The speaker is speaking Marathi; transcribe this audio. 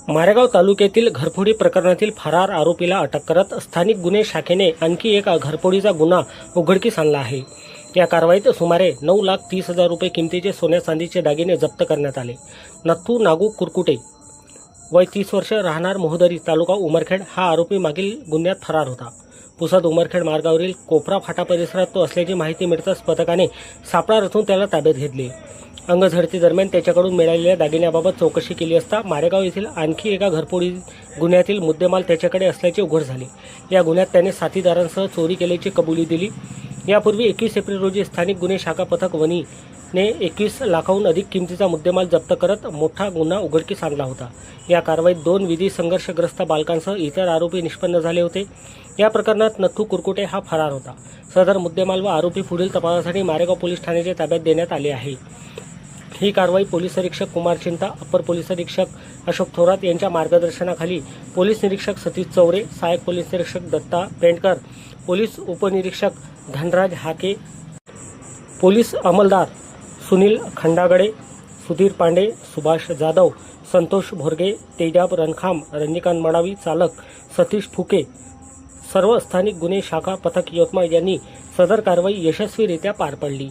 मारेगाव तालुक्यातील घरफोडी प्रकरणातील फरार आरोपीला अटक करत स्थानिक गुन्हे शाखेने आणखी एक घरफोडीचा गुन्हा उघडकीस आणला आहे। या कारवाईत सुमारे 9,30,000 रुपये किमतीचे सोन्या चांदीचे दागिने जप्त करण्यात आले। नथू नागू कुरकुटे वय 30 वर्ष राहणार मोहदरी तालुका उमरखेड हा आरोपी मागील गुन्ह्यात फरार होता। पुसद उमरखेड मार्गावरील कोपरा फाटा परिसरात तो असल्याची माहिती मिळताच पथकाने सापळा रचून त्याला ताब्यात घेतले। अंगझडती दरम्यान त्याच्याकडून मिळालेल्या दागिन्याबाबत चौकशी केली असता मारेगाव येथील आणखी एका घरफोडी गुन्ह्यातील मुद्देमाल त्याच्याकडे असल्याचे उघड झाले। या गुन्ह्यात त्याने साथीदारांसह चोरी केल्याची कबुली दिली। यापूर्वी 21 एप्रिल रोजी स्थानिक गुन्हे शाखा पथक वणीने 21 लाखाहून अधिक किमतीचा मुद्देमाल जप्त करत मोठा गुन्हा उघडकीस आणला होता। या कारवाईत 2 विधी संघर्षग्रस्त बालकांसह इतर आरोपी निष्पन्न झाले होते। या प्रकरणात नथू कुरकुटे हा फरार होता। सदर मुद्देमाल व आरोपी पुढील तपासासाठी मारेगाव पोलीस ठाण्याच्या ताब्यात देण्यात आले आहे। ही कारवाई पोलीस निरीक्षक कुमार चिंता, अप्पर पोलीस निरीक्षक अशोक थोरात यांच्या मार्गदर्शनाखाली पोलीस निरीक्षक सतीश चौरे, सहाय्यक पोलीस निरीक्षक दत्ता पेंडकर, पोलीस उपनिरीक्षक धनराज हाके, पोलीस अंमलदार सुनील खंडागडे, सुधीर पांडे, सुभाष जाधव, संतोष भोरगे, तेजाब रणखाम, रंजिकांत मडावी, चालक सतीश फुके, सर्व स्थानिक गुन्हे शाखा पथक यवतमाळ यांनी सदर कारवाई यशस्वीरित्या पार पाडली।